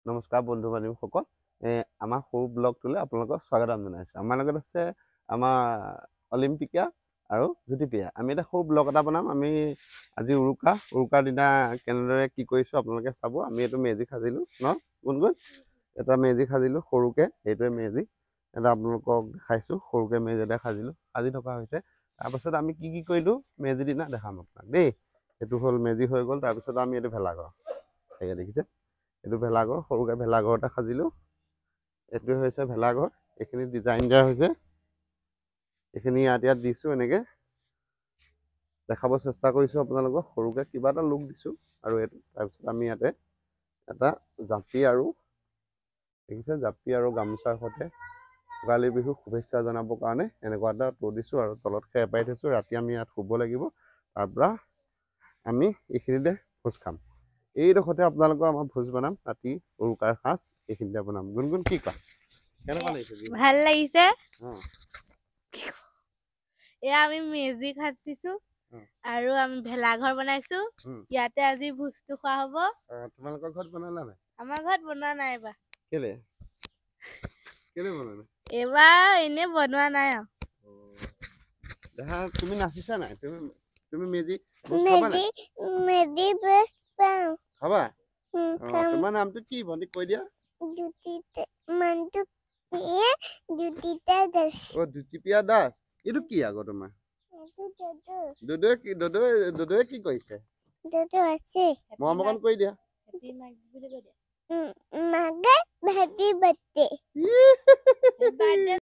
নমস্কাৰ বন্ধু বান্ধৱীসকল। আমাৰ সৰু ব্লগটোলৈ আপোনালোকক স্বাগতম জনাইছোঁ। আমাৰ লগত আছে আমাৰ অলিম্পিকা আৰু জ্যোতিপ্ৰিয়া। আমি এটা সৰু ব্লগ এটা বনাম। আমি আজি উৰুকাৰ দিনা কেনেদৰে কি কৰিছোঁ আপোনালোকে চাব। আমি এইটো মেজি সাজিলোঁ ন গুণগুণ, এটা মেজি সাজিলোঁ সৰুকৈ, সেইটোৱে মেজি এটা আপোনালোকক দেখাইছোঁ। সৰুকৈ মেজি এটা সাজি থকা হৈছে। তাৰপাছত আমি কি কৰিলোঁ মেজিৰ দিনা দেখাম আপোনাক দেই। এইটো হ'ল মেজি হৈ গ'ল। তাৰপিছত আমি এইটো ভেলাঘৰ, তাকে দেখিছে, এইটো ভেলাঘৰ, সৰুকৈ ভেলাঘৰ এটা সাজিলোঁ। এইটোৱে হৈছে ভেলাঘৰ। এইখিনি ডিজাইন দিয়া হৈছে, এইখিনি ইয়াত দিছোঁ, এনেকৈ দেখাব চেষ্টা কৰিছোঁ আপোনালোকক। সৰুকৈ কিবা এটা লুক দিছোঁ আৰু এইটো। তাৰপিছত আমি ইয়াতে এটা জাপি আৰু দেখিছে, জাপি আৰু গামোচাৰ সৈতে ভোগালী বিহুক শুভেচ্ছা জনাবৰ কাৰণে এনেকুৱা এটা তৈ দিছোঁ আৰু তলত খেৰ পাৰি থৈছোঁ। ৰাতি আমি ইয়াত শুব লাগিব। তাৰপৰা আমি এইখিনিতে ভোজ খাম। এইডোখৰতে আপোনালোকৰ আমাৰ ভোজ বনাম, ৰাতি উৰুকাৰ সাজ এইখিনিতে বনাম। গুণগুণ কি কোৱা, কেনেকুৱা লাগিছে? ভাল লাগিছে। এয়া আমি মেজি খাটিছো আৰু আমি ভেলাঘৰ বনাইছো। ইয়াতে আজি ভোজটো খোৱা হ'ব। তোমালোকৰ ঘৰত বনালা নাই? আমাৰ ঘৰত বনোৱা নাই এইবাৰ। কেলে বনোৱা নাই? এইবাৰ এনেই বনোৱা নাই আৰু। দেখা তুমি নাচিছা নাই? তুমি মেজি খাবা? তোমাৰ নামটো কি ভণ্টি কৈ দিয়া? জ্যোতিপ্ৰিয়া দাস। এইটো কি আকৌ তোমাৰ? দদুৱে কি কৰিছে? মৰম অকণ কৰি দিয়া। Happy birthday.